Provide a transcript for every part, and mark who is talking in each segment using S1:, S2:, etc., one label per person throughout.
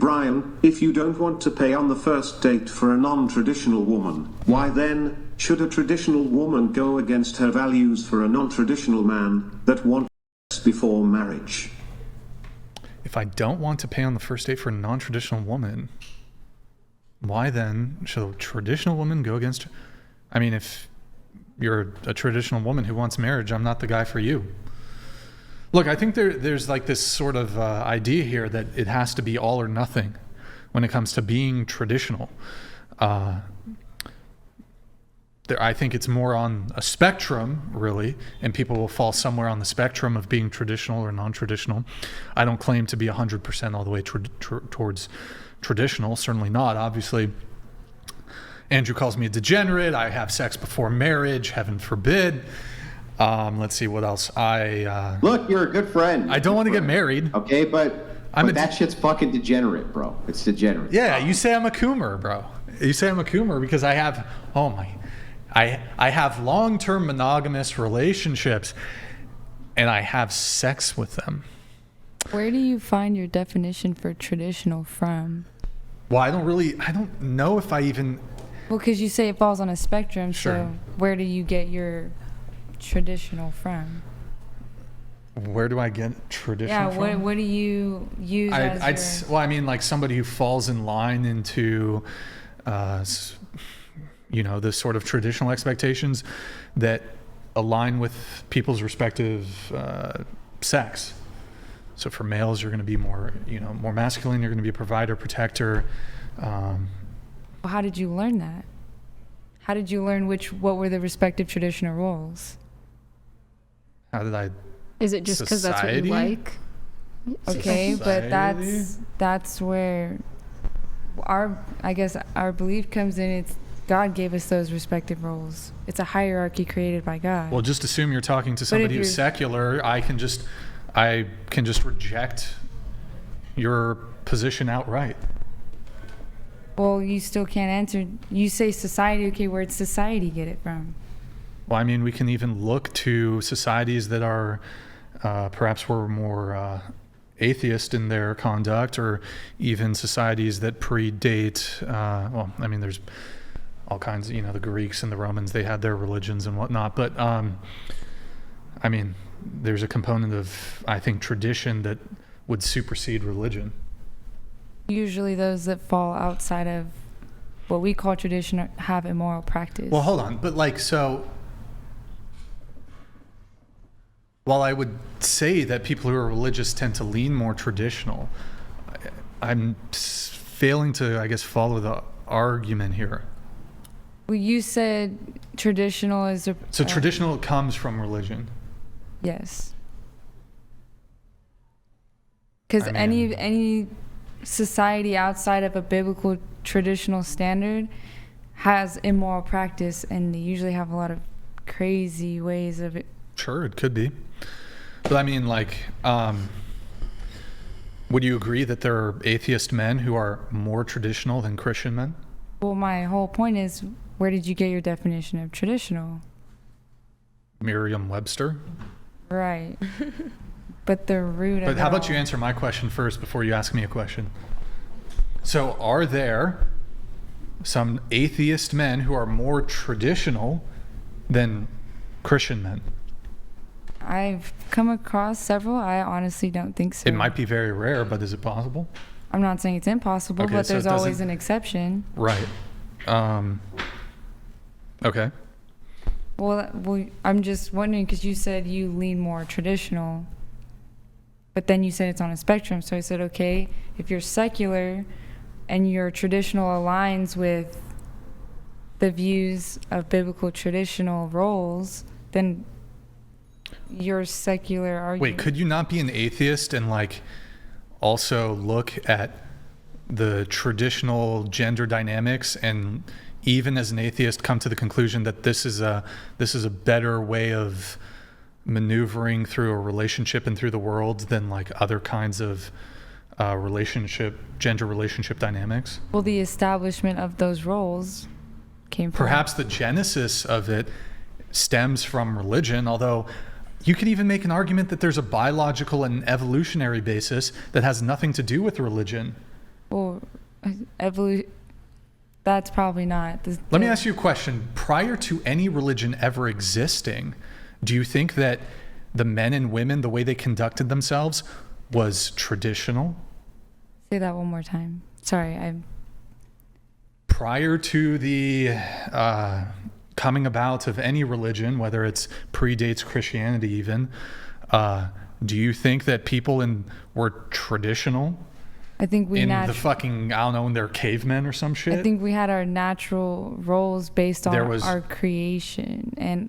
S1: Brian, if you don't want to pay on the first date for a non-traditional woman, why then should a traditional woman go against her values for a non-traditional man that wants sex before marriage?
S2: If I don't want to pay on the first date for a non-traditional woman, why then should a traditional woman go against? I mean, if you're a traditional woman who wants marriage, I'm not the guy for you. Look, I think there's like this sort of idea here that it has to be all or nothing when it comes to being traditional. I think it's more on a spectrum, really, and people will fall somewhere on the spectrum of being traditional or non-traditional. I don't claim to be 100% all the way towards traditional, certainly not. Obviously, Andrew calls me a degenerate. I have sex before marriage, heaven forbid. Let's see what else.
S3: Look, you're a good friend.
S2: I don't want to get married.
S3: Okay, but that shit's fucking degenerate, bro. It's degenerate.
S2: Yeah, you say I'm a coomer, bro. You say I'm a coomer because I have, I have long-term monogamous relationships and I have sex with them.
S4: Where do you find your definition for traditional from?
S2: Well, I don't know if I even...
S4: Well, because you say it falls on a spectrum,
S2: sure.
S4: So where do you get your traditional from?
S2: Where do I get traditional from?
S4: Yeah, what do you use
S2: well, I mean, like somebody who falls in line into, the sort of traditional expectations that align with people's respective sex. So for males, you're going to be more masculine. You're going to be a provider, protector.
S4: How did you learn that? How did you learn what were the respective traditional roles?
S2: How did I?
S5: Is it just because that's what you like?
S4: Okay, but that's where our belief comes in. It's God gave us those respective roles. It's a hierarchy created by God.
S2: Well, just assume you're talking to somebody who's secular. I can just reject your position outright.
S4: Well, you still can't answer. You say society. Okay, where'd society get it from?
S2: Well, I mean, we can even look to societies that are perhaps were more atheist in their conduct, or even societies that predate. There's all kinds. The Greeks and the Romans, they had their religions and whatnot. But there's a component of, I think, tradition that would supersede religion.
S4: Usually those that fall outside of what we call tradition have immoral practice.
S2: Well, hold on. But while I would say that people who are religious tend to lean more traditional, I'm failing to, I guess, follow the argument here.
S4: Well, you said traditional is a...
S2: So traditional comes from religion.
S4: Yes. Because any society outside of a biblical traditional standard has immoral practice, and they usually have a lot of crazy ways of it.
S2: Sure, it could be. But I mean, would you agree that there are atheist men who are more traditional than Christian men?
S4: Well, my whole point is, where did you get your definition of traditional?
S2: Merriam-Webster?
S4: Right. But the root of
S2: But how about you answer my question first before you ask me a question? So are there some atheist men who are more traditional than Christian men?
S4: I've come across several. I honestly don't think so.
S2: It might be very rare, but is it possible?
S4: I'm not saying it's impossible,
S2: Okay,
S4: but
S2: so
S4: there's always an exception.
S2: Right. Okay.
S4: Well, I'm just wondering, because you said you lean more traditional, but then you said it's on a spectrum. So I said, okay, if you're secular and your traditional aligns with the views of biblical traditional roles, then your secular argument...
S2: Wait, could you not be an atheist and also look at the traditional gender dynamics, and even as an atheist come to the conclusion that this is a better way of maneuvering through a relationship and through the world than other kinds of gender relationship dynamics?
S4: Well, the establishment of those roles came from...
S2: Perhaps the genesis of it stems from religion, although you could even make an argument that there's a biological and evolutionary basis that has nothing to do with religion.
S4: Well, that's probably not.
S2: Let me ask you a question. Prior to any religion ever existing, do you think that the men and women, the way they conducted themselves, was traditional?
S4: Say that one more time. Sorry,
S2: Prior to the coming about of any religion, whether it's predates Christianity even, do you think that people were traditional?
S4: I think we
S2: in their cavemen or some shit?
S4: I think we had our natural roles based on our creation and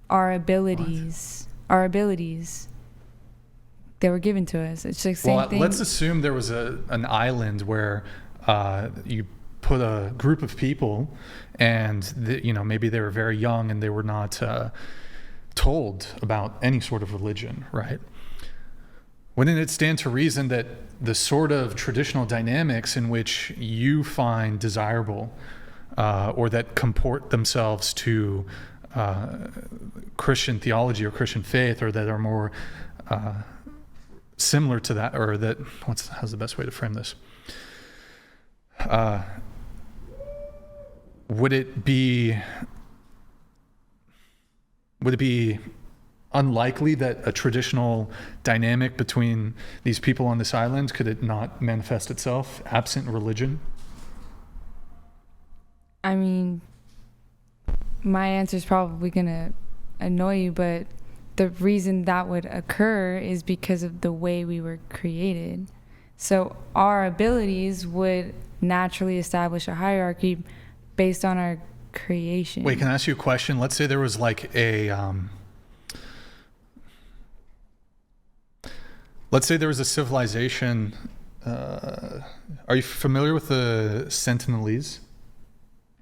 S4: our abilities. What? Our abilities. They were given to us. It's the same thing.
S2: Let's assume there was an island where you put a group of people, and maybe they were very young and they were not told about any sort of religion, right? Wouldn't it stand to reason that the sort of traditional dynamics in which you find desirable or that comport themselves to Christian theology or Christian faith, or that are more similar to that, or that, how's the best way to frame this? Would it be unlikely that a traditional dynamic between these people on this island, could it not manifest itself absent religion?
S4: I mean, my answer is probably going to annoy you, but the reason that would occur is because of the way we were created. So our abilities would naturally establish a hierarchy based on our creation.
S2: Wait, can I ask you a question? Let's say there was like let's say there was a civilization. Are you familiar with the Sentinelese?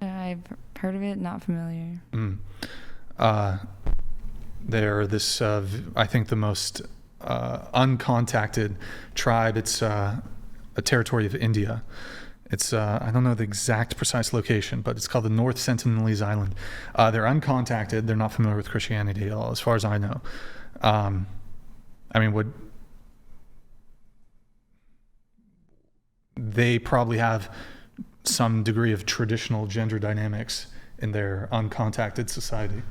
S4: I've heard of it, not familiar.
S2: They're this, I think, the most uncontacted tribe. It's a territory of India. It's, I don't know the exact precise location, but it's called the North Sentinelese Island. They're uncontacted. They're not familiar with Christianity at all, as far as I know. Would they probably have some degree of traditional gender dynamics in their uncontacted society?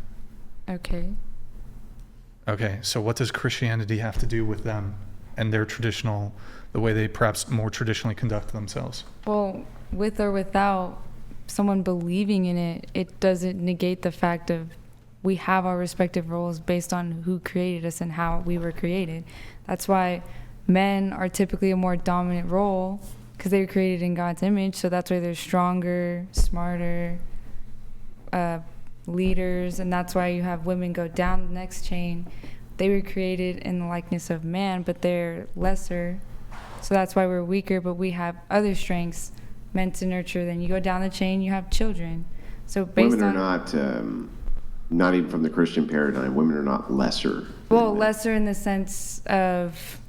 S2: Okay, so what does Christianity have to do with them and their traditional, the way they perhaps more traditionally conduct themselves?
S4: Well, with or without someone believing in it, it doesn't negate the fact of we have our respective roles based on who created us and how we were created. That's why men are typically a more dominant role, because they were created in God's image, so that's why they're stronger, smarter, leaders, and that's why you have women go down the next chain. They were created in the likeness of man, but they're lesser, so that's why we're weaker, but we have other strengths meant to nurture. Then you go down the chain, you have children. So based
S3: women are not even from the Christian paradigm, women are not lesser.
S4: Well, lesser in the sense of,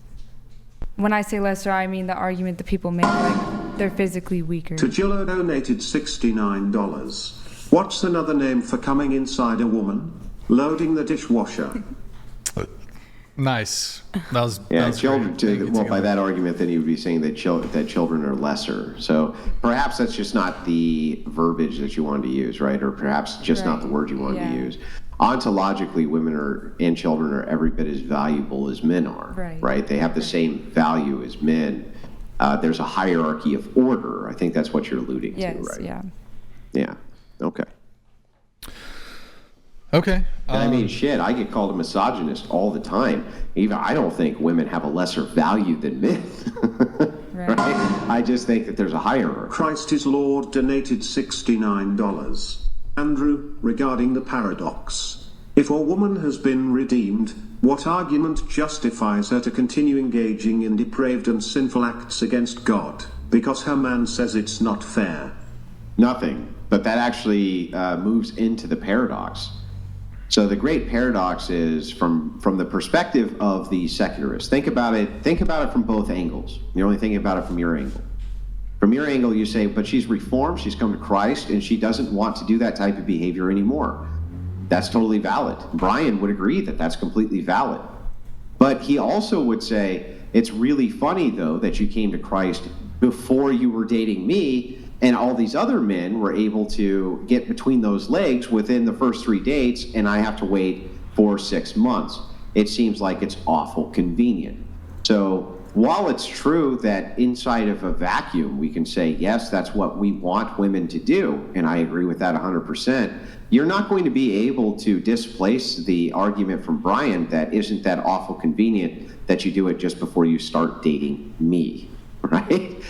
S4: when I say lesser, I mean the argument that people make, like they're physically weaker.
S1: Tajillo donated $69. What's another name for coming inside a woman? Loading the dishwasher.
S2: Nice. That was
S3: children. Well, by that argument, then you would be saying that children are lesser. So perhaps that's just not the verbiage that you wanted to use, right? Or perhaps just not the word you wanted to use. Ontologically, women and children are every bit as valuable as men are, right? They have the same value as men. There's a hierarchy of order. I think that's what you're alluding to, right? Yeah. Okay. I mean, shit, I get called a misogynist all the time. Even I don't think women have a lesser value than men. Right? I just think that there's a hierarchy.
S1: Christ is Lord donated $69. Andrew, regarding the paradox. If a woman has been redeemed, what argument justifies her to continue engaging in depraved and sinful acts against God? Because her man says it's not fair.
S3: Nothing. But that actually moves into the paradox. So the great paradox is from the perspective of the secularists. Think about it from both angles. You're only thinking about it from your angle. From your angle, you say, but she's reformed, she's come to Christ, and she doesn't want to do that type of behavior anymore. That's totally valid. Brian would agree that that's completely valid. But he also would say, it's really funny, though, that you came to Christ before you were dating me, and all these other men were able to get between those legs within the first 3 dates, and I have to wait 4 or 6 months. It seems like it's awful convenient. So while it's true that inside of a vacuum, we can say, yes, that's what we want women to do, and I agree with that 100%, you're not going to be able to displace the argument from Brian that isn't that awful convenient that you do it just before you start dating me, right?